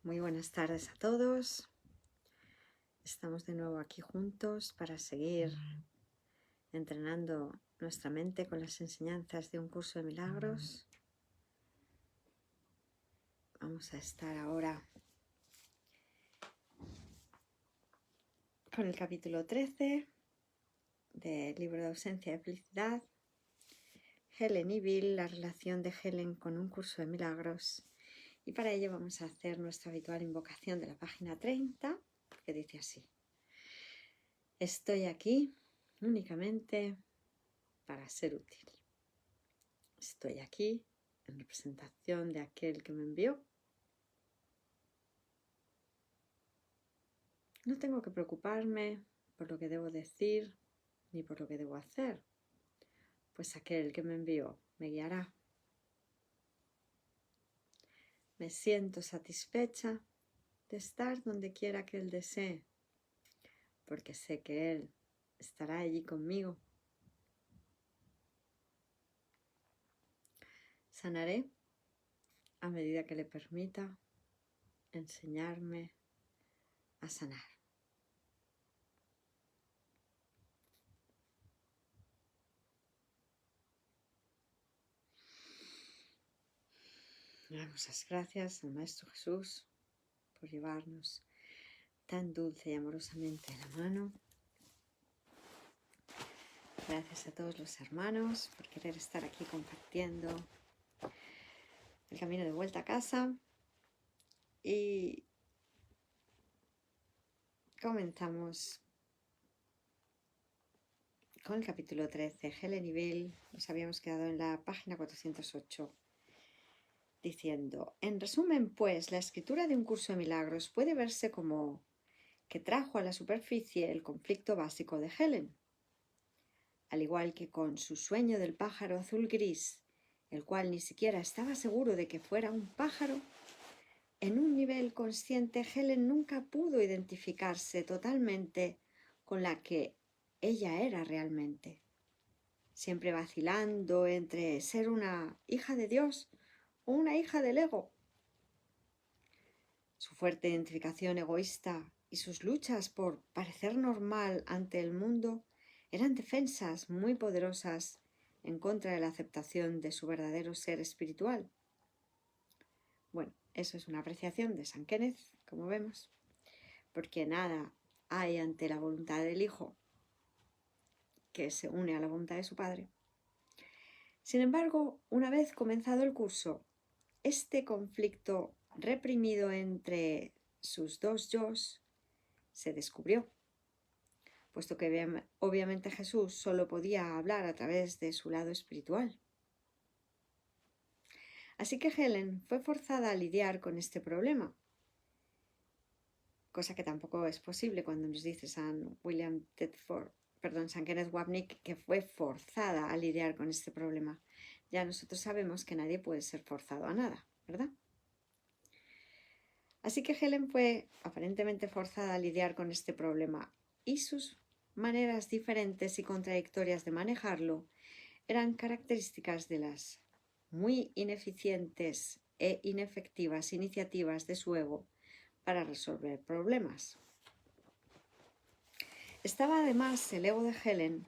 Muy buenas tardes a todos. Estamos de nuevo aquí juntos para seguir entrenando nuestra mente con las enseñanzas de un curso de milagros. Vamos a estar ahora con el capítulo 13 del libro de ausencia de felicidad. Helen y Bill, la relación de Helen con un curso de milagros. Y para ello vamos a hacer nuestra habitual invocación de la página 30, que dice así: estoy aquí únicamente para ser útil. Estoy aquí en representación de aquel que me envió. No tengo que preocuparme por lo que debo decir ni por lo que debo hacer, pues aquel que me envió me guiará. Me siento satisfecha de estar donde quiera que Él desee, porque sé que Él estará allí conmigo. Sanaré a medida que le permita enseñarme a sanar. Damos las gracias al Maestro Jesús por llevarnos tan dulce y amorosamente de la mano. Gracias a todos los hermanos por querer estar aquí compartiendo el camino de vuelta a casa. Y comenzamos con el capítulo 13. Helen y Bill. Nos habíamos quedado en la página 408 diciendo: en resumen, pues, la escritura de un curso de milagros puede verse como que trajo a la superficie el conflicto básico de Helen. Al igual que con su sueño del pájaro azul gris, el cual ni siquiera estaba seguro de que fuera un pájaro, en un nivel consciente Helen nunca pudo identificarse totalmente con la que ella era realmente, siempre vacilando entre ser una hija de Dios o una hija del ego. Su fuerte identificación egoísta y sus luchas por parecer normal ante el mundo eran defensas muy poderosas en contra de la aceptación de su verdadero ser espiritual. Bueno, eso es una apreciación de San Kenneth, como vemos, porque nada hay ante la voluntad del Hijo que se une a la voluntad de su Padre. Sin embargo, una vez comenzado el curso, este conflicto reprimido entre sus dos yos se descubrió, puesto que obviamente Jesús solo podía hablar a través de su lado espiritual. Así que Helen fue forzada a lidiar con este problema, cosa que tampoco es posible cuando nos dice San Kenneth Wapnick que fue forzada a lidiar con este problema. Ya nosotros sabemos que nadie puede ser forzado a nada, ¿verdad? Así que Helen fue aparentemente forzada a lidiar con este problema y sus maneras diferentes y contradictorias de manejarlo eran características de las muy ineficientes e inefectivas iniciativas de su ego para resolver problemas. Estaba además el ego de Helen,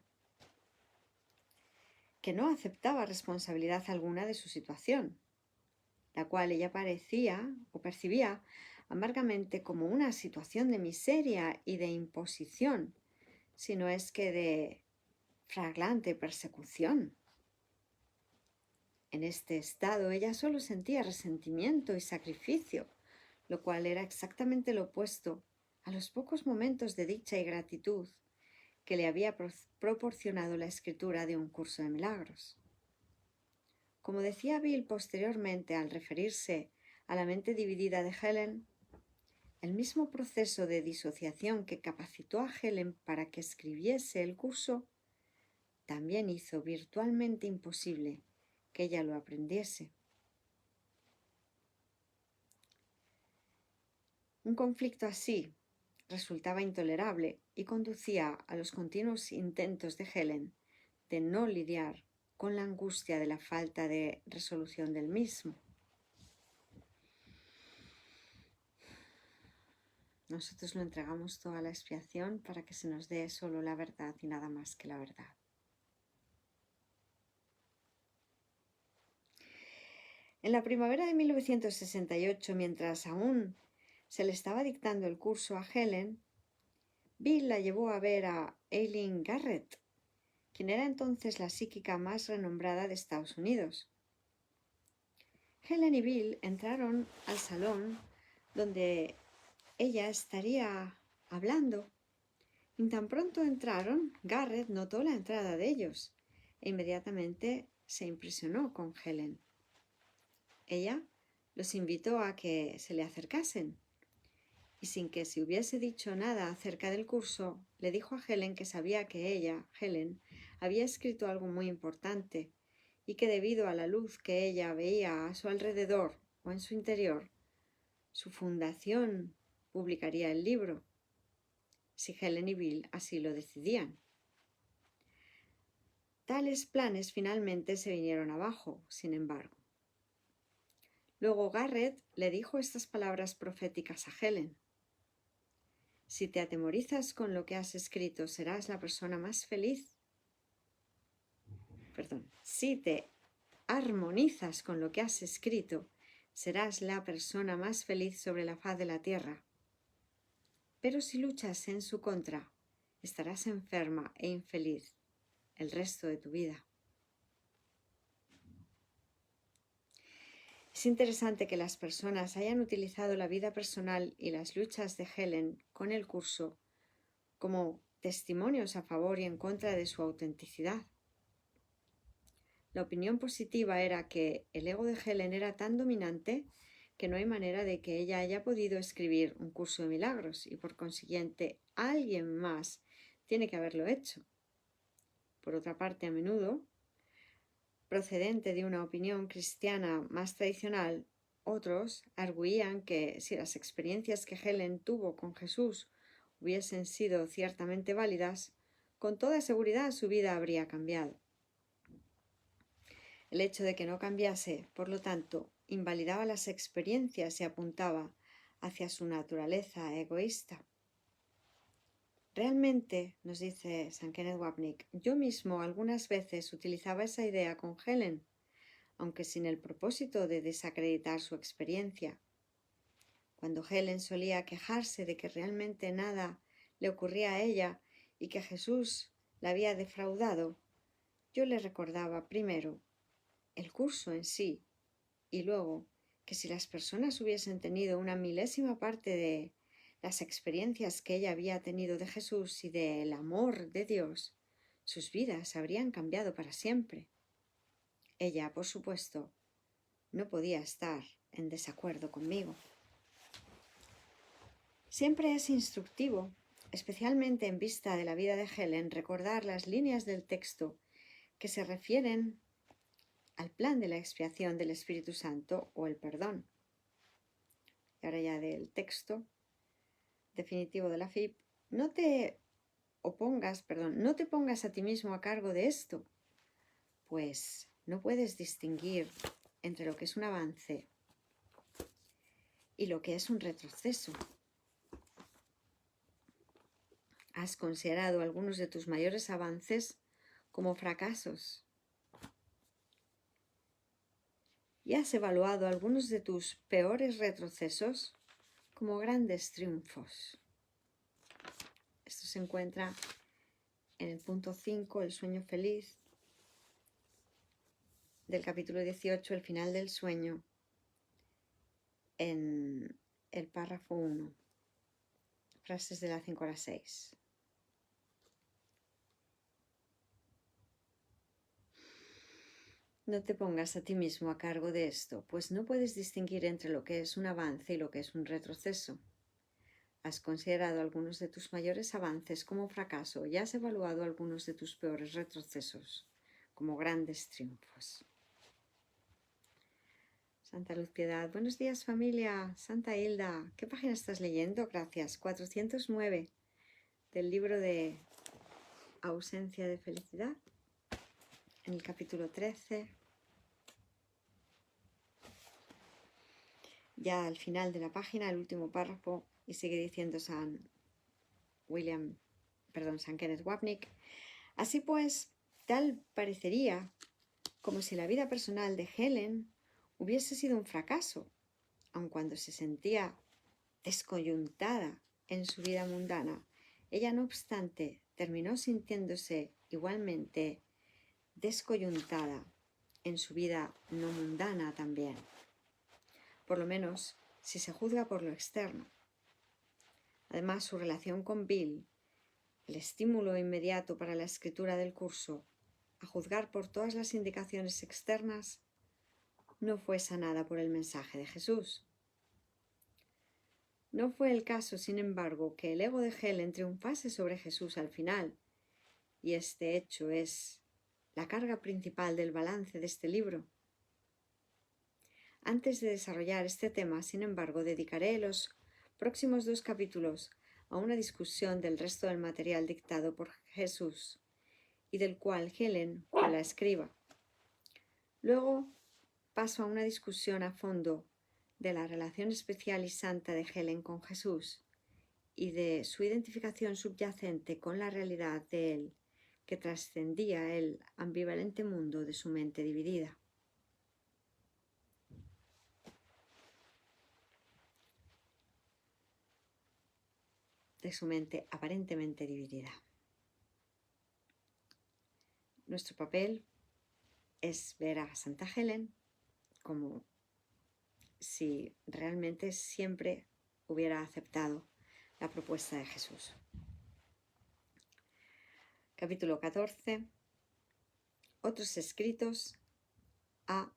que no aceptaba responsabilidad alguna de su situación, la cual ella parecía o percibía amargamente como una situación de miseria y de imposición, si no es que de flagrante persecución. En este estado ella solo sentía resentimiento y sacrificio, lo cual era exactamente lo opuesto a los pocos momentos de dicha y gratitud que le había proporcionado la escritura de un curso de milagros. Como decía Bill posteriormente al referirse a la mente dividida de Helen, el mismo proceso de disociación que capacitó a Helen para que escribiese el curso también hizo virtualmente imposible que ella lo aprendiese. Un conflicto así resultaba intolerable y conducía a los continuos intentos de Helen de no lidiar con la angustia de la falta de resolución del mismo. Nosotros lo entregamos todo a la expiación para que se nos dé solo la verdad y nada más que la verdad. En la primavera de 1968, mientras aún se le estaba dictando el curso a Helen, Bill la llevó a ver a Eileen Garrett, quien era entonces la psíquica más renombrada de Estados Unidos. Helen y Bill entraron al salón donde ella estaría hablando, y tan pronto entraron, Garrett notó la entrada de ellos e inmediatamente se impresionó con Helen. Ella los invitó a que se le acercasen y sin que se hubiese dicho nada acerca del curso, le dijo a Helen que sabía que ella, Helen, había escrito algo muy importante y que debido a la luz que ella veía a su alrededor o en su interior, su fundación publicaría el libro, si Helen y Bill así lo decidían. Tales planes finalmente se vinieron abajo, sin embargo. Luego Garrett le dijo estas palabras proféticas a Helen. Si te atemorizas con lo que has escrito, serás la persona más feliz. Si te armonizas con lo que has escrito, serás la persona más feliz sobre la faz de la tierra. Pero si luchas en su contra, estarás enferma e infeliz el resto de tu vida. Es interesante que las personas hayan utilizado la vida personal y las luchas de Helen con el curso como testimonios a favor y en contra de su autenticidad. La opinión positiva era que el ego de Helen era tan dominante que no hay manera de que ella haya podido escribir un curso de milagros y por consiguiente alguien más tiene que haberlo hecho. Por otra parte, a menudo, procedente de una opinión cristiana más tradicional, otros arguían que si las experiencias que Helen tuvo con Jesús hubiesen sido ciertamente válidas, con toda seguridad su vida habría cambiado. El hecho de que no cambiase, por lo tanto, invalidaba las experiencias y apuntaba hacia su naturaleza egoísta. Realmente, nos dice St. Kenneth Wapnick, yo mismo algunas veces utilizaba esa idea con Helen, aunque sin el propósito de desacreditar su experiencia. Cuando Helen solía quejarse de que realmente nada le ocurría a ella y que Jesús la había defraudado, yo le recordaba primero el curso en sí y luego que si las personas hubiesen tenido una milésima parte de las experiencias que ella había tenido de Jesús y del amor de Dios, sus vidas habrían cambiado para siempre. Ella, por supuesto, no podía estar en desacuerdo conmigo. Siempre es instructivo, especialmente en vista de la vida de Helen, recordar las líneas del texto que se refieren al plan de la expiación del Espíritu Santo o el perdón. Y ahora ya del texto definitivo de la FIP, no te pongas a ti mismo a cargo de esto, pues no puedes distinguir entre lo que es un avance y lo que es un retroceso. Has considerado algunos de tus mayores avances como fracasos y has evaluado algunos de tus peores retrocesos como grandes triunfos. Esto se encuentra en el punto 5, el sueño feliz, del capítulo 18, el final del sueño, en el párrafo 1, frases de la 5 a la 6. No te pongas a ti mismo a cargo de esto, pues no puedes distinguir entre lo que es un avance y lo que es un retroceso. Has considerado algunos de tus mayores avances como fracaso y has evaluado algunos de tus peores retrocesos como grandes triunfos. Santa Luz Piedad, buenos días familia. Santa Hilda, ¿qué página estás leyendo? Gracias. 409 del libro de Ausencia de Felicidad, en el capítulo 13. Ya al final de la página, el último párrafo, Y sigue diciendo San Kenneth Wapnick. Así pues, tal parecería como si la vida personal de Helen hubiese sido un fracaso, aun cuando se sentía descoyuntada en su vida mundana. Ella, no obstante, terminó sintiéndose igualmente descoyuntada en su vida no mundana también, por lo menos si se juzga por lo externo. Además, su relación con Bill, el estímulo inmediato para la escritura del curso, a juzgar por todas las indicaciones externas, no fue sanada por el mensaje de Jesús. No fue el caso, sin embargo, que el ego de Helen triunfase sobre Jesús al final, y este hecho es la carga principal del balance de este libro. Antes de desarrollar este tema, sin embargo, dedicaré los próximos 2 capítulos a una discusión del resto del material dictado por Jesús y del cual Helen fue la escriba. Luego paso a una discusión a fondo de la relación especial y santa de Helen con Jesús y de su identificación subyacente con la realidad de él, que trascendía el ambivalente mundo de su mente dividida. De su mente aparentemente dividida. Nuestro papel es ver a Santa Helen como si realmente siempre hubiera aceptado la propuesta de Jesús. Capítulo 14. Otros escritos. A.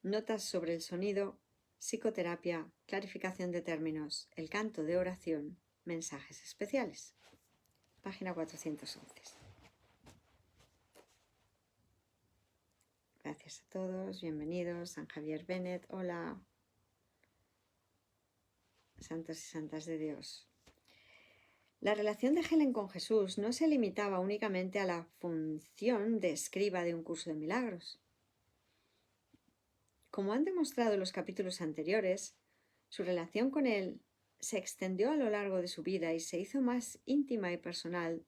Notas sobre el sonido, psicoterapia, clarificación de términos, el canto de oración, mensajes especiales. Página 411. Gracias a todos, bienvenidos. San Javier Bennett, hola. Santos y santas de Dios. La relación de Helen con Jesús no se limitaba únicamente a la función de escriba de un curso de milagros. Como han demostrado los capítulos anteriores, su relación con él se extendió a lo largo de su vida y se hizo más íntima y personal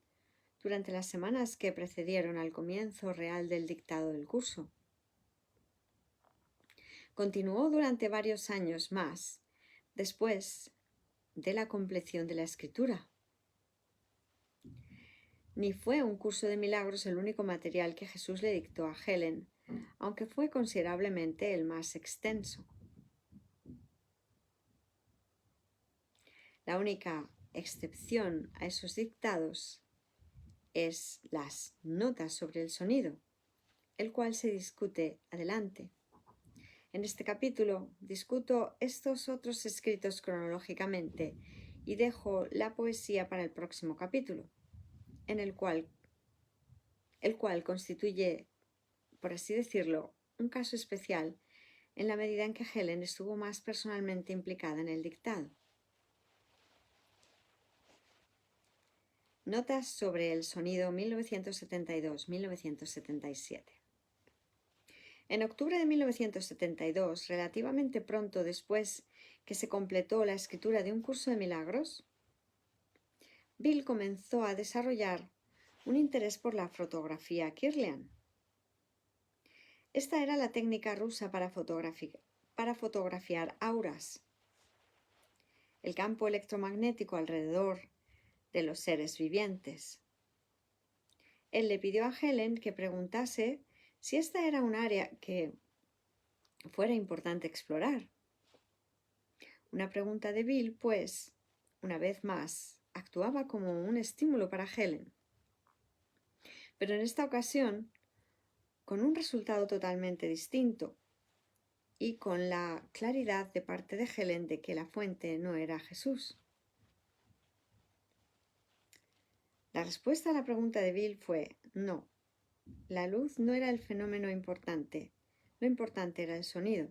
durante las semanas que precedieron al comienzo real del dictado del curso. Continuó durante varios años más después de la compleción de la escritura. Ni fue un curso de milagros el único material que Jesús le dictó a Helen, aunque fue considerablemente el más extenso. La única excepción a esos dictados es las notas sobre el sonido, el cual se discute adelante. En este capítulo discuto estos otros escritos cronológicamente y dejo la poesía para el próximo capítulo, el cual constituye, por así decirlo, un caso especial en la medida en que Helen estuvo más personalmente implicada en el dictado. Notas sobre el sonido 1972-1977. En octubre de 1972, relativamente pronto después que se completó la escritura de un curso de milagros, Bill comenzó a desarrollar un interés por la fotografía Kirlian. Esta era la técnica rusa para fotografiar auras, el campo electromagnético alrededor de los seres vivientes. Él le pidió a Helen que preguntase si esta era un área que fuera importante explorar. Una pregunta de Bill, pues, una vez más, actuaba como un estímulo para Helen. Pero en esta ocasión, con un resultado totalmente distinto y con la claridad de parte de Helen de que la fuente no era Jesús. La respuesta a la pregunta de Bill fue no. La luz no era el fenómeno importante. Lo importante era el sonido.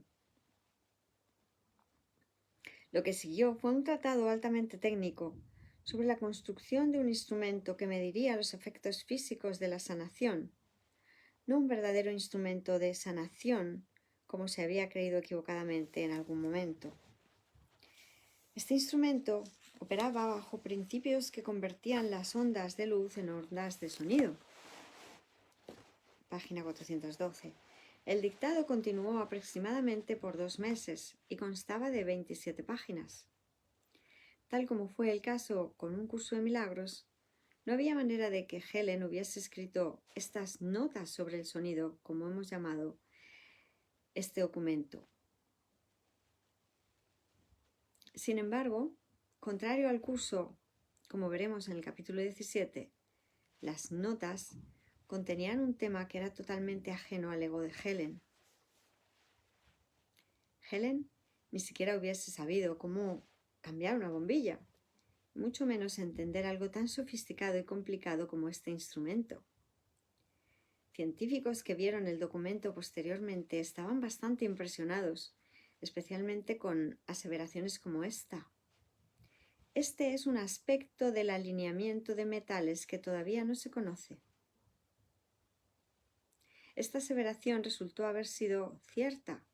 Lo que siguió fue un tratado altamente técnico sobre la construcción de un instrumento que mediría los efectos físicos de la sanación, no un verdadero instrumento de sanación, como se había creído equivocadamente en algún momento. Este instrumento operaba bajo principios que convertían las ondas de luz en ondas de sonido. Página 412. El dictado continuó aproximadamente por 2 meses y constaba de 27 páginas. Tal como fue el caso con un curso de milagros, no había manera de que Helen hubiese escrito estas notas sobre el sonido, como hemos llamado este documento. Sin embargo, contrario al curso, como veremos en el capítulo 17, las notas contenían un tema que era totalmente ajeno al ego de Helen. Helen ni siquiera hubiese sabido cómo cambiar una bombilla, mucho menos entender algo tan sofisticado y complicado como este instrumento. Científicos que vieron el documento posteriormente estaban bastante impresionados, especialmente con aseveraciones como esta. Este es un aspecto del alineamiento de metales que todavía no se conoce. Esta aseveración resultó haber sido cierta.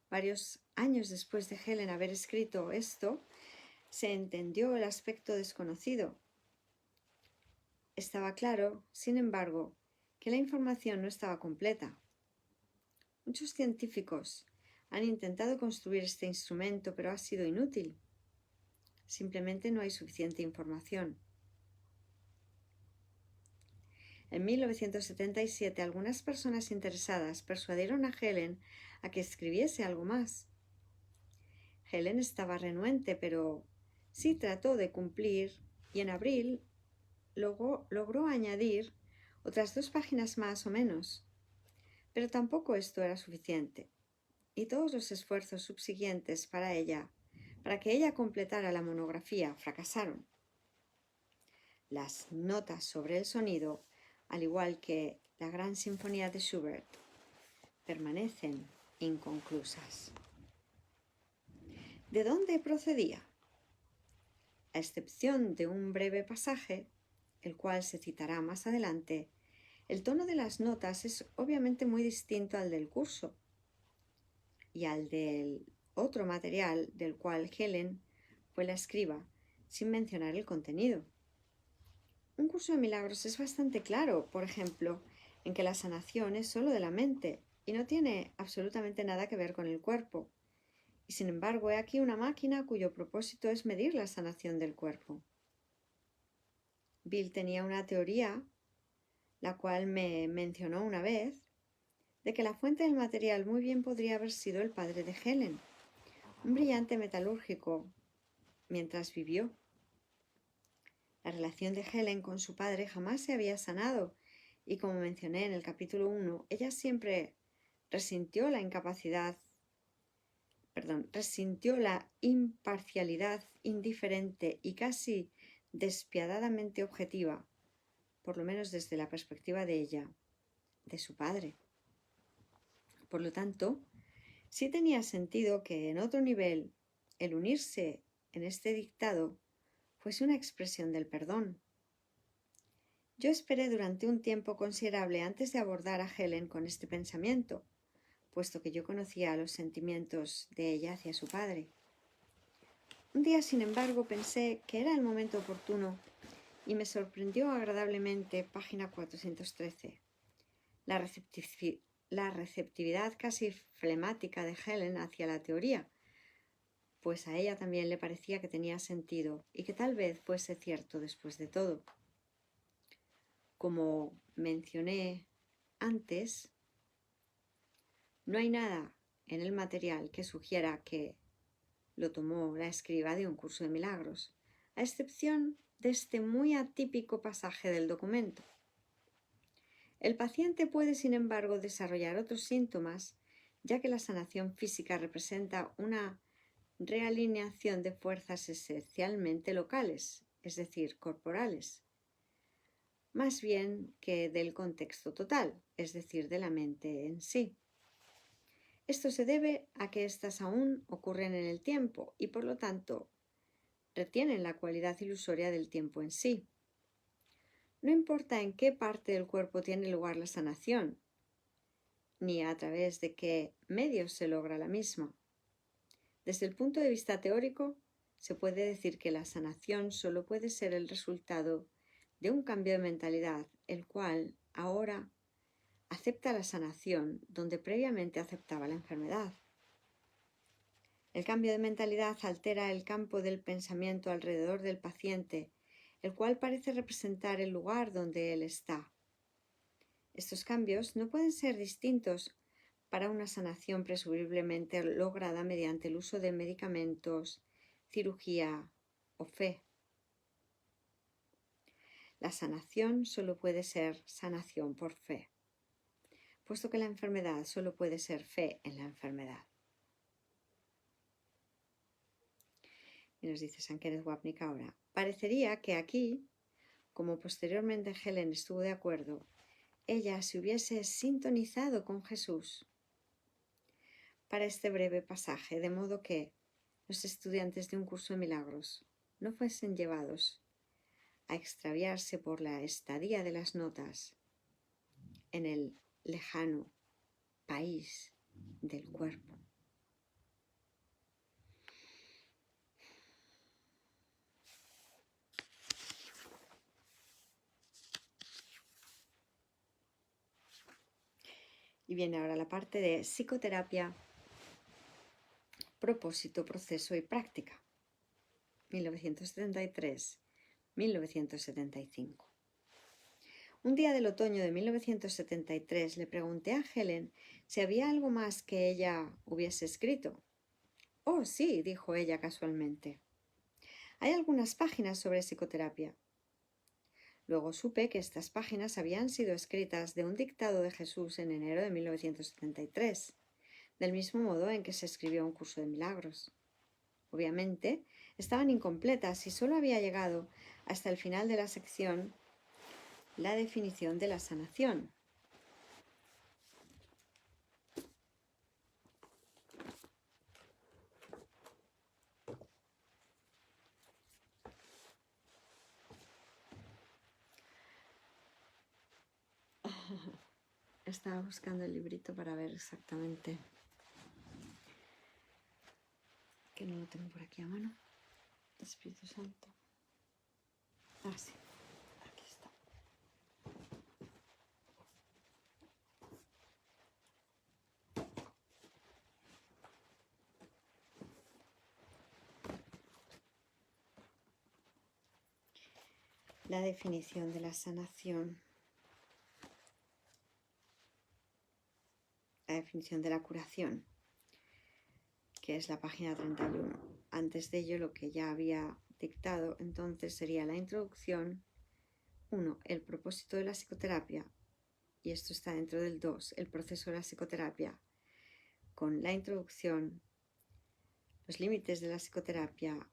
Varios años después de Helen haber escrito esto, se entendió el aspecto desconocido. Estaba claro, sin embargo, que la información no estaba completa. Muchos científicos han intentado construir este instrumento, pero ha sido inútil. Simplemente no hay suficiente información. En 1977, algunas personas interesadas persuadieron a Helen a que escribiese algo más. Helen estaba renuente, pero sí trató de cumplir y en abril logró añadir otras 2 páginas más o menos. Pero tampoco esto era suficiente, y todos los esfuerzos subsiguientes para que ella completara la monografía, fracasaron. Las notas sobre el sonido, al igual que la Gran Sinfonía de Schubert, permanecen inconclusas. ¿De dónde procedía? A excepción de un breve pasaje, el cual se citará más adelante, el tono de las notas es obviamente muy distinto al del curso y al del otro material del cual Helen fue la escriba, sin mencionar el contenido. Un curso de milagros es bastante claro, por ejemplo, en que la sanación es solo de la mente y no tiene absolutamente nada que ver con el cuerpo. Y sin embargo, he aquí una máquina cuyo propósito es medir la sanación del cuerpo. Bill tenía una teoría, la cual me mencionó una vez, de que la fuente del material muy bien podría haber sido el padre de Helen, un brillante metalúrgico, mientras vivió. La relación de Helen con su padre jamás se había sanado y, como mencioné en el capítulo 1, ella siempre resintió la imparcialidad indiferente y casi despiadadamente objetiva, por lo menos desde la perspectiva de ella, de su padre. Por lo tanto, sí tenía sentido que en otro nivel el unirse en este dictado fuese una expresión del perdón. Yo esperé durante un tiempo considerable antes de abordar a Helen con este pensamiento, puesto que yo conocía los sentimientos de ella hacia su padre. Un día, sin embargo, pensé que era el momento oportuno y me sorprendió agradablemente página 413. La receptividad casi flemática de Helen hacia la teoría, pues a ella también le parecía que tenía sentido y que tal vez fuese cierto después de todo. Como mencioné antes, no hay nada en el material que sugiera que lo tomó la escriba de un curso de milagros, a excepción de este muy atípico pasaje del documento. El paciente puede, sin embargo, desarrollar otros síntomas, ya que la sanación física representa una realineación de fuerzas esencialmente locales, es decir, corporales, más bien que del contexto total, es decir, de la mente en sí. Esto se debe a que éstas aún ocurren en el tiempo y, por lo tanto, retienen la cualidad ilusoria del tiempo en sí. No importa en qué parte del cuerpo tiene lugar la sanación, ni a través de qué medios se logra la misma. Desde el punto de vista teórico, se puede decir que la sanación solo puede ser el resultado de un cambio de mentalidad, el cual ahora acepta la sanación donde previamente aceptaba la enfermedad. El cambio de mentalidad altera el campo del pensamiento alrededor del paciente, el cual parece representar el lugar donde él está. Estos cambios no pueden ser distintos para una sanación presumiblemente lograda mediante el uso de medicamentos, cirugía o fe. La sanación solo puede ser sanación por fe, puesto que la enfermedad solo puede ser fe en la enfermedad. Y nos dice San Kenneth Wapnick ahora, parecería que aquí, como posteriormente Helen estuvo de acuerdo, ella se hubiese sintonizado con Jesús para este breve pasaje, de modo que los estudiantes de un curso de milagros no fuesen llevados a extraviarse por la estadía de las notas en el lejano país del cuerpo. Y viene ahora la parte de psicoterapia, propósito, proceso y práctica. 1973-1975. Un día del otoño de 1973 le pregunté a Helen si había algo más que ella hubiese escrito. Oh, sí, dijo ella casualmente. Hay algunas páginas sobre psicoterapia. Luego supe que estas páginas habían sido escritas de un dictado de Jesús en enero de 1973, del mismo modo en que se escribió un curso de milagros. Obviamente, estaban incompletas y solo había llegado hasta el final de la sección la definición de la sanación. Estaba buscando el librito para ver exactamente, que no lo tengo por aquí a mano. Espíritu Santo. Ah, sí, aquí está. La definición de la sanación. La definición de la curación, que es la página 31. Antes de ello, lo que ya había dictado entonces sería la introducción. 1. El propósito de la psicoterapia. Y esto está dentro del 2. El proceso de la psicoterapia. Con la introducción, los límites de la psicoterapia,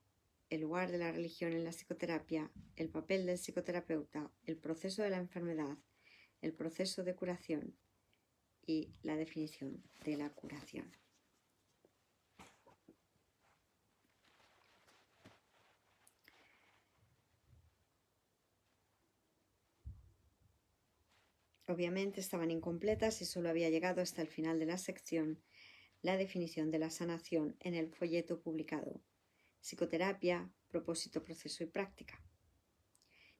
el lugar de la religión en la psicoterapia, el papel del psicoterapeuta, el proceso de la enfermedad, el proceso de curación y la definición de la curación. Obviamente estaban incompletas y solo había llegado hasta el final de la sección la definición de la sanación en el folleto publicado. Psicoterapia, propósito, proceso y práctica.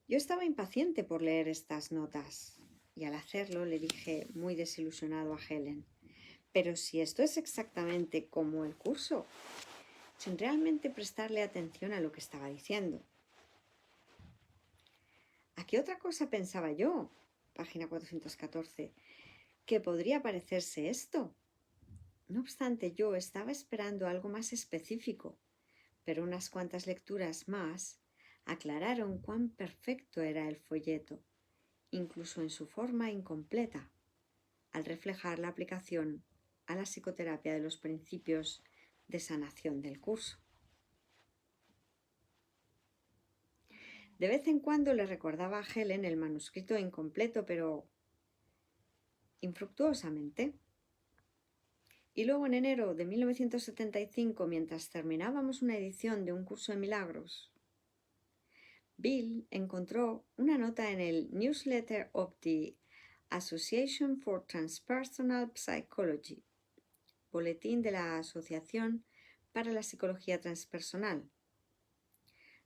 Yo estaba impaciente por leer estas notas y al hacerlo le dije muy desilusionado a Helen, pero si esto es exactamente como el curso, sin realmente prestarle atención a lo que estaba diciendo. ¿A qué otra cosa pensaba yo? Página 414. ¿Qué podría parecerse esto? No obstante, yo estaba esperando algo más específico, pero unas cuantas lecturas más aclararon cuán perfecto era el folleto, incluso en su forma incompleta, al reflejar la aplicación a la psicoterapia de los principios de sanación del curso. De vez en cuando le recordaba a Helen el manuscrito incompleto, pero infructuosamente. Y luego en enero de 1975, mientras terminábamos una edición de un curso de milagros, Bill encontró una nota en el Newsletter of the Association for Transpersonal Psychology, boletín de la Asociación para la psicología transpersonal.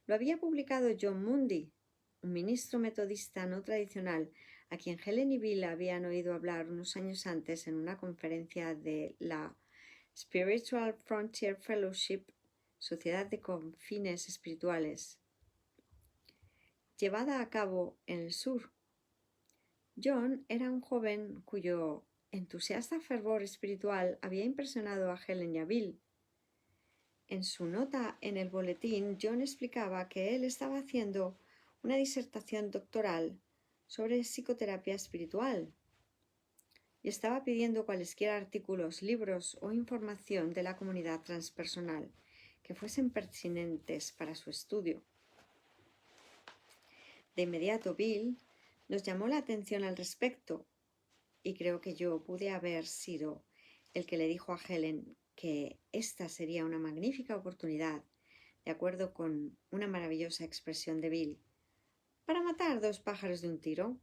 Lo había publicado John Mundy, un ministro metodista no tradicional a quien Helen y Bill habían oído hablar unos años antes en una conferencia de la Spiritual Frontier Fellowship, Sociedad de Confines Espirituales, llevada a cabo en el sur. John era un joven cuyo entusiasta fervor espiritual había impresionado a Helen y a Bill. En su nota en el boletín, John explicaba que él estaba haciendo una disertación doctoral sobre psicoterapia espiritual y estaba pidiendo cualesquiera artículos, libros o información de la comunidad transpersonal que fuesen pertinentes para su estudio. De inmediato Bill nos llamó la atención al respecto y creo que yo pude haber sido el que le dijo a Helen que esta sería una magnífica oportunidad, de acuerdo con una maravillosa expresión de Bill, para matar dos pájaros de un tiro.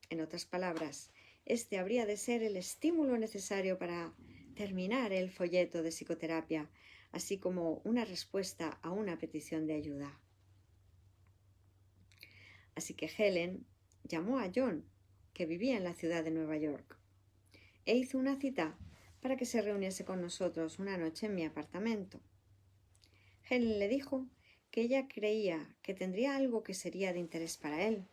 En otras palabras, este habría de ser el estímulo necesario para terminar el folleto de psicoterapia, así como una respuesta a una petición de ayuda. Así que Helen llamó a John, que vivía en la ciudad de Nueva York, e hizo una cita para que se reuniese con nosotros una noche en mi apartamento. Helen le dijo que ella creía que tendría algo que sería de interés para él.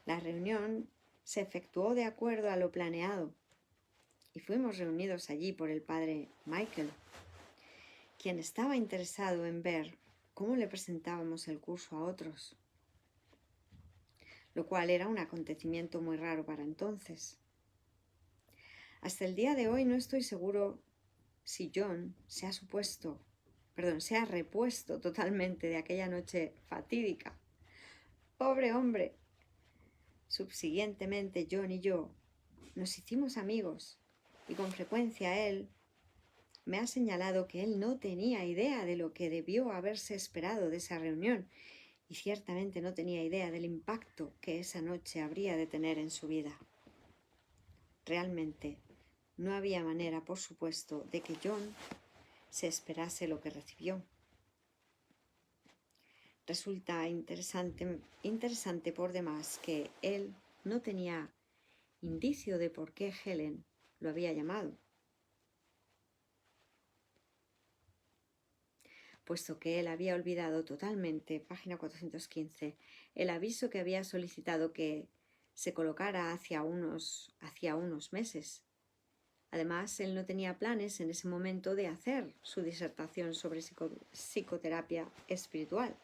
La reunión se efectuó de acuerdo a lo planeado y fuimos reunidos allí por el padre Michael, quien estaba interesado en ver cómo le presentábamos el curso a otros, lo cual era un acontecimiento muy raro para entonces. Hasta el día de hoy no estoy seguro si John se ha repuesto totalmente de aquella noche fatídica. ¡Pobre hombre! Subsiguientemente, John y yo nos hicimos amigos y con frecuencia él me ha señalado que él no tenía idea de lo que debió haberse esperado de esa reunión y ciertamente no tenía idea del impacto que esa noche habría de tener en su vida. Realmente no había manera, por supuesto, de que John se esperase lo que recibió. Resulta interesante por demás que él no tenía indicio de por qué Helen lo había llamado, puesto que él había olvidado totalmente, página 415, el aviso que había solicitado que se colocara hacía unos meses. Además, él no tenía planes en ese momento de hacer su disertación sobre psicoterapia espiritual.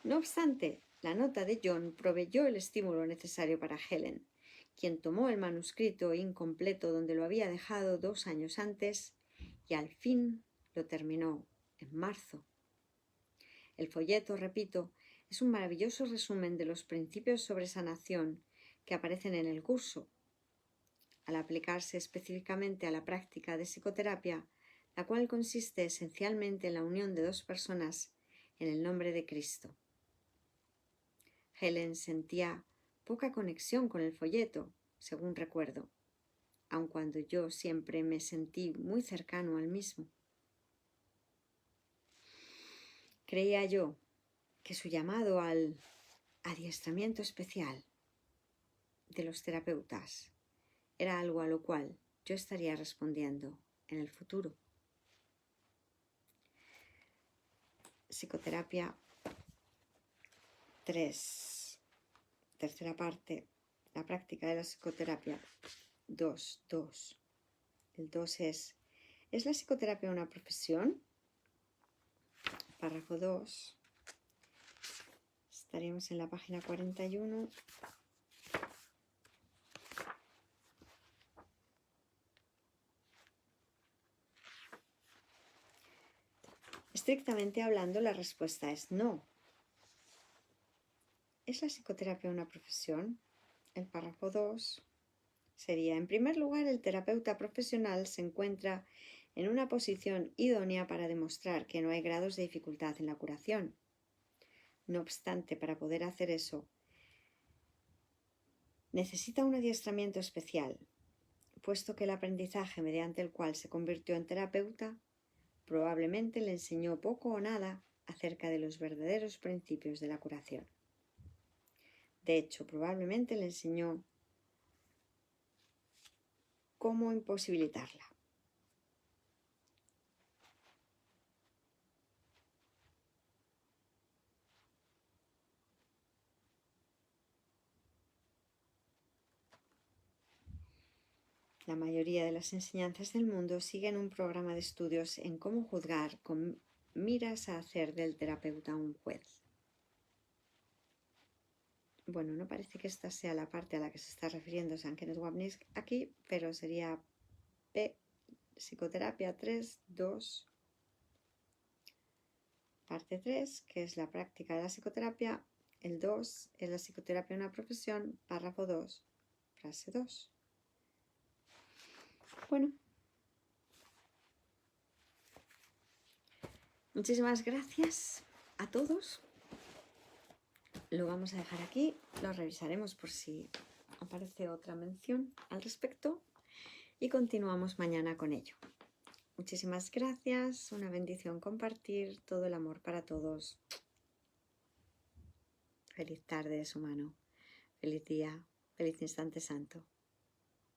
No obstante, la nota de John proveyó el estímulo necesario para Helen, quien tomó el manuscrito incompleto donde lo había dejado 2 años antes y al fin lo terminó en marzo. El folleto, repito, es un maravilloso resumen de los principios sobre sanación que aparecen en el curso, al aplicarse específicamente a la práctica de psicoterapia, la cual consiste esencialmente en la unión de dos personas en el nombre de Cristo. Helen sentía poca conexión con el folleto, según recuerdo, aun cuando yo siempre me sentí muy cercano al mismo. Creía yo que su llamado al adiestramiento especial de los terapeutas era algo a lo cual yo estaría respondiendo en el futuro. Psicoterapia 3, tercera parte, la práctica de la psicoterapia 2. El 2 ¿es la psicoterapia una profesión? Párrafo 2. Estaríamos en la página 41. Estrictamente hablando, la respuesta es no. ¿Es la psicoterapia una profesión? El párrafo 2 sería: en primer lugar, el terapeuta profesional se encuentra en una posición idónea para demostrar que no hay grados de dificultad en la curación. No obstante, para poder hacer eso, necesita un adiestramiento especial, puesto que el aprendizaje mediante el cual se convirtió en terapeuta probablemente le enseñó poco o nada acerca de los verdaderos principios de la curación. De hecho, probablemente le enseñó cómo imposibilitarla. La mayoría de las enseñanzas del mundo siguen un programa de estudios en cómo juzgar con miras a hacer del terapeuta un juez. Bueno, no parece que esta sea la parte a la que se está refiriendo San Kenneth Wapnick aquí, pero sería P, psicoterapia 3.2, parte 3, que es la práctica de la psicoterapia. El 2 es la psicoterapia una profesión, párrafo 2, frase 2. Bueno, muchísimas gracias a todos. Lo vamos a dejar aquí, lo revisaremos por si aparece otra mención al respecto y continuamos mañana con ello. Muchísimas gracias, una bendición compartir, todo el amor para todos. Feliz tarde, humano. Feliz día, feliz instante santo.